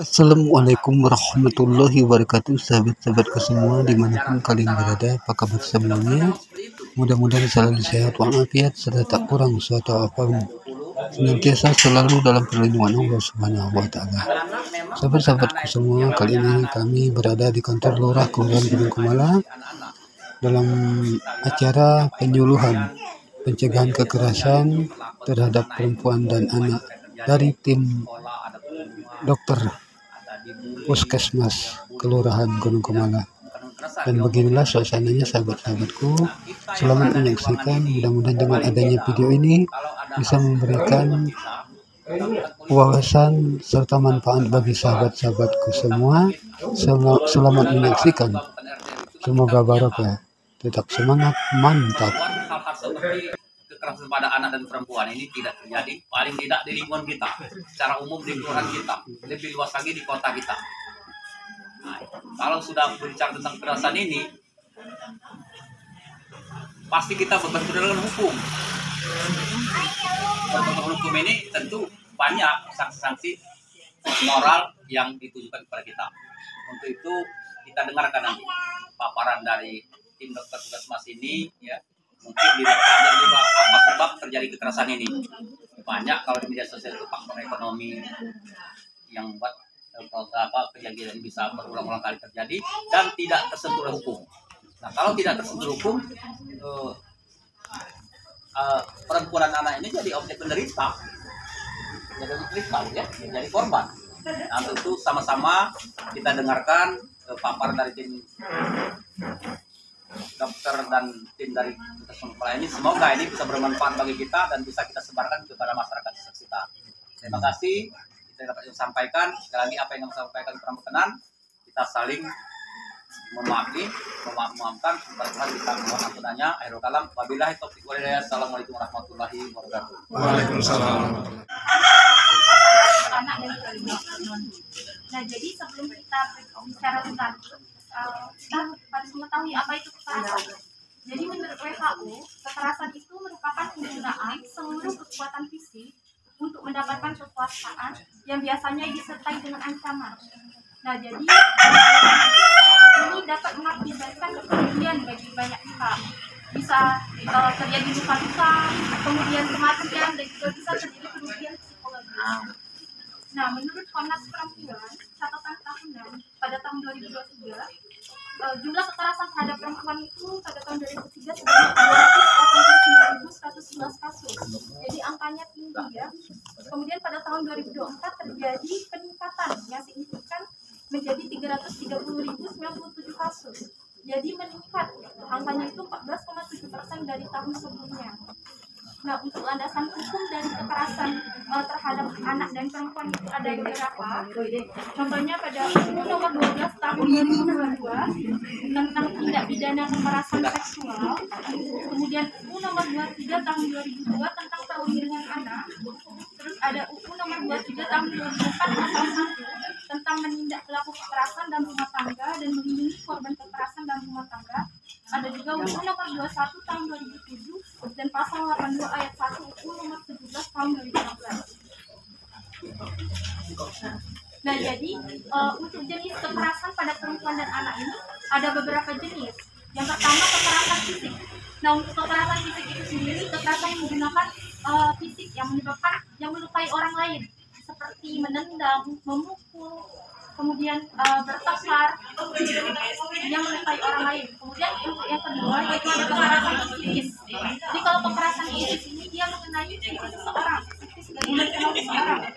Assalamualaikum warahmatullahi wabarakatuh, sahabat-sahabatku semua dimanapun kalian berada. Apa kabar semuanya? Mudah-mudahan selalu sehat walafiat serta tak kurang suatu apapun, senantiasa selalu dalam perlindungan Allah Subhanahu wa Ta'ala. Sahabat-sahabatku semua, kali ini kami berada di kantor Lurah Kelurahan Gunung Kumala dalam acara penyuluhan pencegahan kekerasan terhadap perempuan dan anak dari tim dokter Puskesmas Kelurahan Gunung Kumala. Dan beginilah suasananya, sahabat-sahabatku. Selamat menyaksikan. Mudah-mudahan dengan adanya video ini bisa memberikan wawasan serta manfaat bagi sahabat-sahabatku semua. Selamat menyaksikan. Semoga barokah. Tetap semangat, mantap. Kekerasan pada anak dan perempuan ini tidak terjadi, paling tidak di lingkungan kita, secara umum di kelurahan kita, lebih luas lagi di kota kita. Nah, kalau sudah berbicara tentang kekerasan ini, pasti kita berbenturan dengan hukum. Berbenturan hukum ini tentu banyak sanksi-sanksi moral yang ditujukan kepada kita. Untuk itu kita dengarkan nanti paparan dari tim dokter Puskesmas ini, ya. Mungkin dilihat juga apa sebab terjadi kekerasan ini. Banyak kalau di media sosial itu faktor ekonomi yang membuat kejadian bisa berulang-ulang kali terjadi dan tidak tersentuh oleh hukum. Nah, kalau tidak tersentuh hukum, perempuan dan anak ini jadi objek penderita, jadi korban. Nah, tentu sama-sama kita dengarkan paparan dari tim dokter dan tim dari Puskesmas ini. Semoga ini bisa bermanfaat bagi kita dan bisa kita sebarkan kepada masyarakat sekitar. Terima kasih. Kita dapat sampaikan sekali lagi apa yang kami sampaikan kurang berkenan. Kita saling memaafkan. Semoga kita mohon ampunannya. Akhirul kalam. Wabillahi taufiq wal hidayah. Assalamualaikum warahmatullahi wabarakatuh. Waalaikumsalam. Nah, jadi sebelum kita bicara tentang kita harus mengetahui apa itu kekerasan. Jadi menurut WHO, kekerasan itu merupakan penggunaan seluruh kekuatan fisik untuk mendapatkan kekuasaan yang biasanya disertai dengan ancaman. Nah, jadi ini dapat mengakibatkan kerugian bagi banyak pihak. Bisa terjadi luka-luka, kemudian kematian, dan juga bisa terjadi kerugian psikologis. Nah, menurut Komnas Perempuan, catatan tahunan pada tahun 2023, jumlah kekerasan terhadap perempuan itu pada tahun 2003 sebanyak 289.111 kasus. Jadi angkanya tinggi, ya. Kemudian pada tahun 2024 terjadi peningkatan yang signifikan menjadi 330.097 kasus. Jadi meningkat, angkanya itu 14,7% dari tahun sebelumnya. Nah, untuk landasan hukum dari kekerasan terhadap anak dan perempuan itu ada beberapa. Contohnya pada UU nomor 12 tahun 2022 tentang tindak pidana kekerasan seksual. Kemudian UU nomor 23 tahun 2002 tentang perlindungan anak. Terus ada UU nomor 23 tahun 2004 pasal 1 tentang menindak pelaku kekerasan dalam rumah tangga dan melindungi korban kekerasan dalam rumah tangga. Ada juga UU nomor 21 tahun 2007 dan pasal 82 ayat 1 UU nomor 17 tahun 2016. Nah, jadi untuk jenis kekerasan pada perempuan dan anak ini ada beberapa jenis. Yang pertama, kekerasan fisik. Nah, untuk kekerasan fisik itu sendiri, kekerasan yang menggunakan fisik yang menyebabkan yang melukai orang lain, seperti menendang, memukul, kemudian bertengkar yang melukai orang lain. Kemudian untuk yang kedua yaitu ada kekerasan psikis. Jadi kalau kekerasan psikis ini dia mengenai psikis seseorang, psikis dari mental seseorang.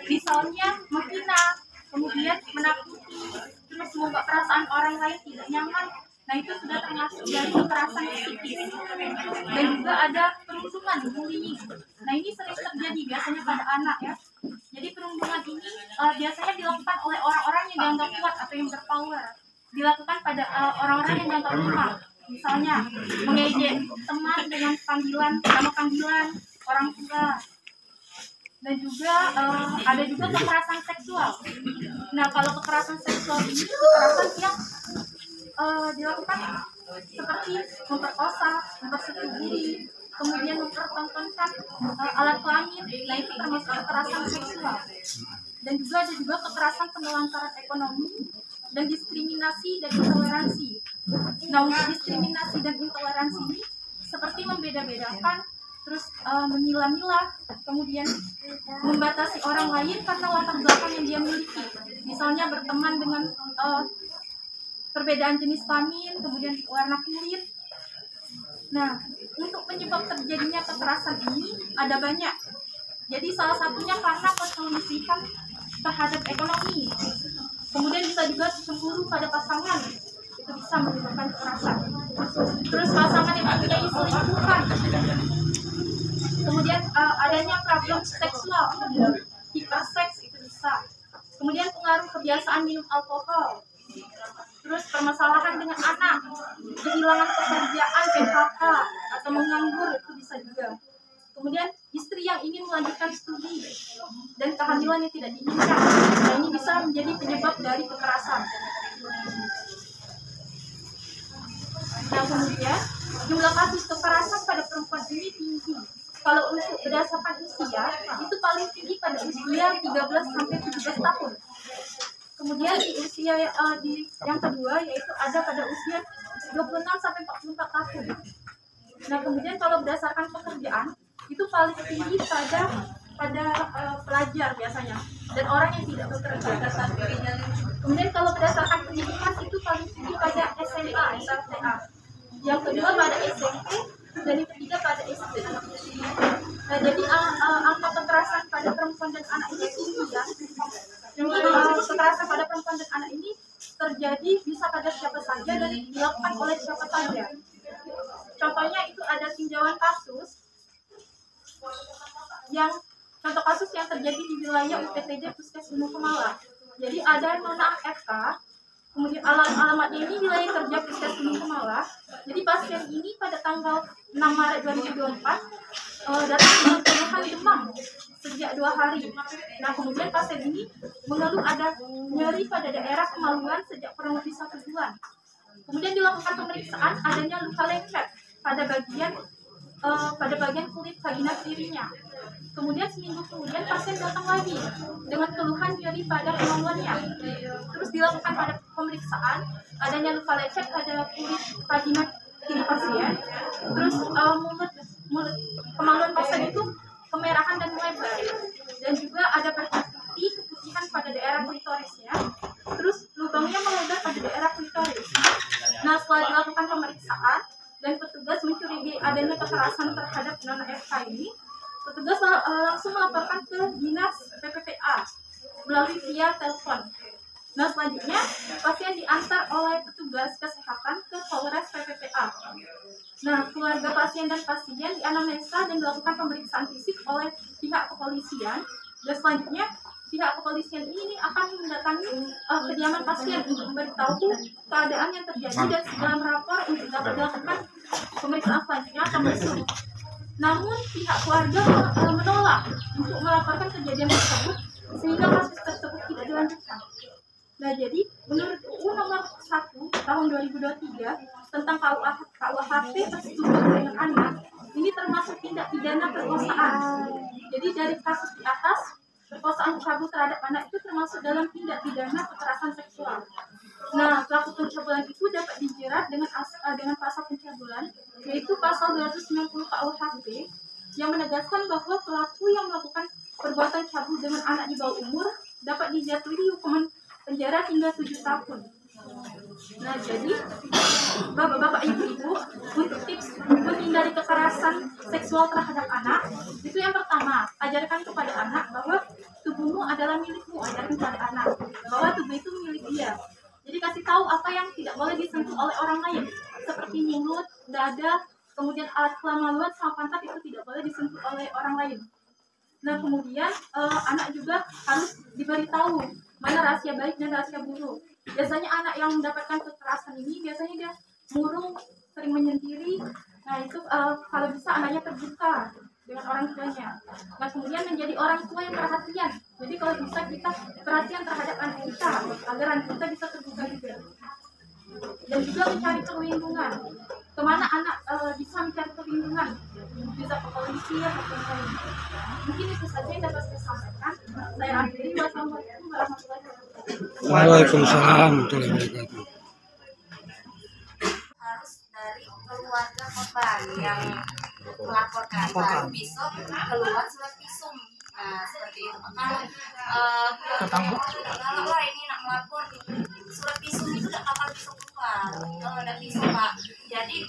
Misalnya menghina, kemudian menakuti, terus membuat perasaan orang lain tidak nyaman. Nah, itu sudah termasuk dari kekerasan psikis. Dan juga ada perundungan, bullying. Nah, ini sering terjadi biasanya pada anak, ya. Jadi perundungan ini biasanya dilakukan oleh orang-orang yang dianggap kuat atau yang berpower. Dilakukan pada orang-orang yang dianggap lemah. Misalnya mengejek teman dengan nama panggilan orang tua. Dan juga ada juga kekerasan seksual. Nah, kalau kekerasan seksual ini kekerasan yang dilakukan seperti memperkosa, mempersetujui, kemudian mempertontonkan alat kelamin. Nah, itu termasuk kekerasan seksual. dan juga ada juga kekerasan penelantaran ekonomi dan diskriminasi dan intoleransi. Nah, untuk diskriminasi dan intoleransi ini seperti membeda-bedakan, terus memilah-milah, kemudian membatasi orang lain karena latar belakang yang dia miliki. Misalnya berteman dengan perbedaan jenis kelamin, kemudian warna kulit. Nah, untuk penyebab terjadinya kekerasan ini ada banyak. Jadi salah satunya karena perselisihan terhadap ekonomi. Kemudian bisa juga cemburu pada pasangan, itu bisa menyebabkan kekerasan. Terus pasangan yang mempunyai selingkuhan. Kemudian adanya problem seksual, hiperseks itu bisa. Kemudian pengaruh kebiasaan minum alkohol. Terus permasalahan dengan anak, kehilangan pekerjaan, PHK atau menganggur itu bisa juga. Kemudian istri yang ingin melanjutkan studi dan kehamilan yang tidak diinginkan, nah ini bisa menjadi penyebab dari kekerasan. Nah, kemudian jumlah kasus kekerasan pada perempuan ini tinggi. Kalau untuk berdasarkan usia, itu paling tinggi pada usia 13 sampai 17 tahun. Kemudian di usia yang kedua yaitu ada pada usia 26 sampai 44 tahun. Nah, kemudian kalau berdasarkan pekerjaan itu paling tinggi pada pelajar biasanya dan orang yang tidak bekerja. Kemudian kalau berdasarkan pendidikan itu paling tinggi pada SMA, SLTA. Yang kedua pada SMP dan yang ketiga pada SD. Nah, jadi angka kekerasan pada perempuan dan anak ini tinggi ya. Kekerasan pada perempuan dan anak ini terjadi bisa pada siapa saja dan dilakukan oleh siapa saja. Contohnya itu ada tinjauan kasus contoh kasus yang terjadi di wilayah UPTJ Puskes Gunung Kemala. Jadi ada Nona FK, kemudian alamatnya ini wilayah kerja Puskes Gunung Kemala. Jadi pasien ini pada tanggal 6 Maret 2024 datang dengan keluhan demam sejak 2 hari. Nah, kemudian pasien ini mengeluh ada nyeri pada daerah kemaluan sejak kurang lebih 1 bulan. Kemudian dilakukan pemeriksaan adanya luka lengket pada bagian kulit vagina kirinya. Kemudian seminggu kemudian pasien datang lagi dengan keluhan nyeri pada kemaluannya. Terus dilakukan pada pemeriksaan adanya luka lecet pada kulit vagina kiri pasien. Terus mulut kemaluan pasien itu kemerahan dan melebar. Dan juga ada bercak putih, keputihan pada daerah klitorisnya. Terus lubangnya melebar pada daerah klitoris. Nah, setelah dilakukan pemeriksaan dan petugas mencurigai adanya kekerasan terhadap Nona FK ini, petugas langsung melaporkan ke dinas PPPA melalui via telepon. Nah, selanjutnya pasien diantar oleh petugas kesehatan ke Polres PPPA. Nah, keluarga pasien dan pasien dianamnesa dan dilakukan pemeriksaan fisik oleh pihak kepolisian. Dan selanjutnya pihak kepolisian ini akan mendatangi kediaman pasien untuk memberitahu keadaan yang terjadi dan segera melapor untuk dapat dilakukan pemeriksaan selanjutnya atau mesum. Namun pihak keluarga menolak untuk melaporkan kejadian tersebut sehingga kasus tersebut tidak dilanjutkan. Nah, jadi menurut UU nomor 1 tahun 2023 tentang KUHP persetubuhan dengan anak ini termasuk tindak pidana perkosaan. Jadi dari kasus di atas, perkosaan cabul terhadap anak itu termasuk dalam tindak pidana kekerasan seksual. Nah, pelaku pencabulan itu dapat dijerat dengan pasal pencabulan yaitu pasal 290 KUHP yang menegaskan bahwa pelaku yang melakukan perbuatan cabul dengan anak di bawah umur dapat dijatuhi hukuman penjara hingga 7 tahun. Nah, jadi bapak-bapak, ibu-ibu, untuk tips menghindari kekerasan seksual terhadap anak, itu yang pertama, ajarkan kepada anak bahwa tubuhmu adalah milikmu, ajarkan kepada anak bahwa tubuh itu milik dia. Jadi kasih tahu apa yang tidak boleh disentuh oleh orang lain, seperti mulut, dada, kemudian alat kemaluan sama pantat itu tidak boleh disentuh oleh orang lain. Nah, kemudian anak juga harus diberitahu mana rahasia baik dan rahasia buruk. Biasanya anak yang mendapatkan kekerasan ini biasanya dia murung, sering menyendiri. Nah, itu kalau bisa anaknya terbuka dengan orang tuanya. Nah, kemudian menjadi orang tua yang perhatian. Jadi kalau bisa kita perhatian terhadap anak kita agar anak kita bisa terbuka juga. Dan juga mencari perlindungan. Kemana anak bisa mencari perlindungan? Bisa ke polisi atau ke lain. Mungkin itu saja yang dapat saya sampaikan. Saya akhiri. Wassalamualaikum. Waalaikumsalam warahmatullahi wabarakatuh. Harus dari keluarga korban yang melaporkan, baru bisa keluar surat visum. Nah, seperti itu. Kalau wah ini nak melapor, surat visum itu tidak bakal bisa keluar. Kalau tidak bisa Pak. Jadi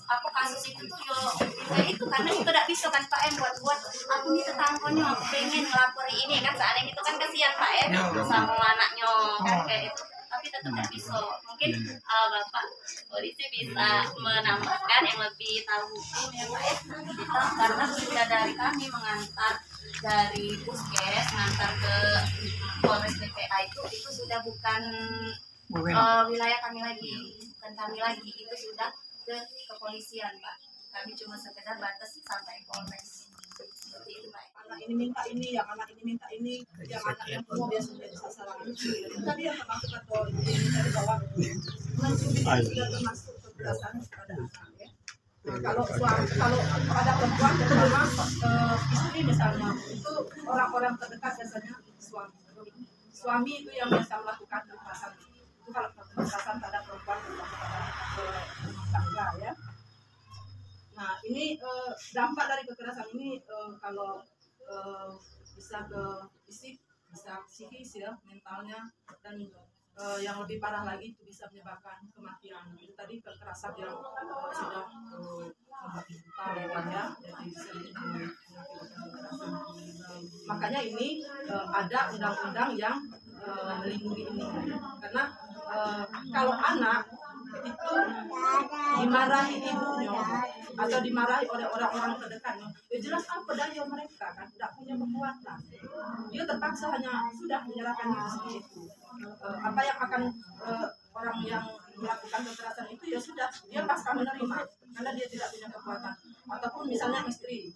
aku kasus itu tuh ya itu karena itu tidak bisa kan Pak buat aku nih tetangganya aku pengen melapor ini kan seandainya itu kan kasihan Pak sama anaknya kan kayak itu, tapi tetap tidak bisa. Mungkin Bapak polisi bisa menambahkan yang lebih tahu hukum ya Pak karena sudah dari kami mengantar dari puskes mengantar ke Polres DPA itu sudah bukan wilayah kami lagi, bukan kami lagi, itu sudah ke kepolisian Pak. Kami cuma sekedar batas sampai Polres. Seperti itu Pak. Anak ini minta ini, yang anak ini minta ini, yang anak yang semua biasanya jadi sasaran. Tadi yang termasuk atau ini dari bawah mencuri sudah termasuk kekerasan pada anak ya. Nah, kalau ada perempuan terutama istri misalnya itu orang-orang terdekat biasanya suami itu yang biasa melakukan kekerasan. Itu kalau kekerasan pada perempuan rumah tangga ya. Nah ini dampak dari kekerasan ini kalau bisa ke fisik, bisa psikis ya, mentalnya, dan yang lebih parah lagi itu bisa menyebabkan kematian. Itu tadi kekerasan yang sudah membuat buta ya, jadi bisa mengakibatkan kekerasan. Makanya ini ada undang-undang yang melindungi ini, karena kalau anak itu dimarahi ibunya atau dimarahi oleh orang-orang terdekatnya, ya jelas apa daya mereka kan tidak punya kekuatan, dia terpaksa hanya sudah menyerahkan diri seperti itu. Apa yang akan orang yang melakukan kekerasan itu ya sudah dia pasrah menerima karena dia tidak punya kekuatan. Ataupun misalnya istri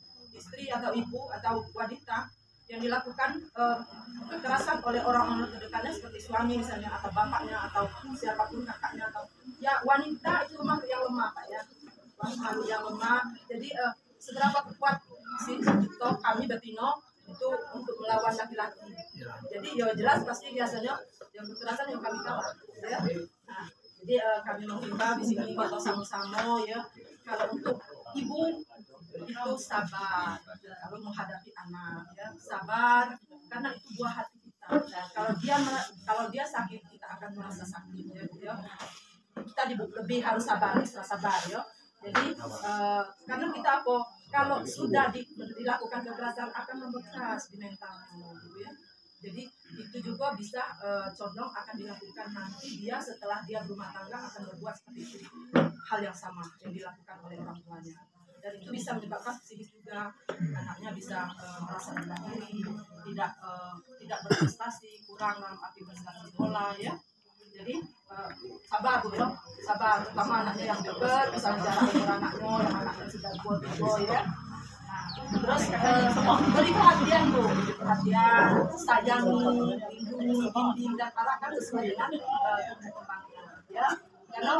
atau ibu atau wanita yang dilakukan kekerasan oleh orang-orang terdekatnya seperti suami misalnya atau bapaknya atau siapapun kakaknya atau ya wanita itu makhluk yang lemah Pak ya, makhluk yang lemah. Jadi seberapa kuat sih kita kami betina itu untuk melawan laki-laki. Jadi ya jelas pasti biasanya yang kekerasan yang kami kalah ya. Nah, jadi kami menghimbau di sini kita sama-sama ya, kalau untuk ibu itu sabar kalau menghadapi anak ya, sabar karena itu buah hati kita. Nah, kalau dia sakit kita akan merasa sakit ya. Kita lebih harus sabar, extra sabar ya. Jadi karena kita kalau sudah dilakukan kekerasan akan membekas di mentalnya gitu ya. Jadi itu juga bisa condong akan dilakukan nanti dia setelah dia berumah tangga akan berbuat seperti itu, hal yang sama yang dilakukan oleh orang tuanya. Dan itu bisa menyebabkan psikis juga, anaknya bisa merasa rendah diri, tidak berprestasi, kurang dalam arti prestasi sekolah ya. Jadi sabar Bu ya, sabar, terutama anaknya yang dekat, misalnya jarak umur anaknya, yang anaknya sudah tua ya. Nah, terus beri perhatian Bu, perhatian, sayangi, lindungi, bimbing dan arahkan sesuai dengan perkembangannya ya. Karena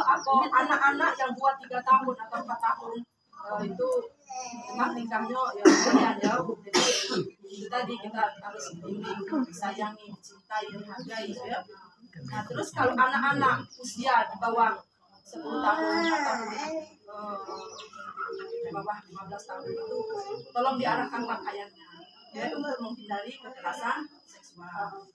anak-anak yang 2-3 tahun atau 4 tahun itu memang tingkahnya ya lumayan ya. Jadi itu tadi kita harus bimbing, sayangi, cintai, dihargai ya. Nah terus kalau anak-anak usia di bawah 10 tahun atau di bawah 15 tahun itu tolong diarahkan pakaiannya ya untuk menghindari kekerasan seksual.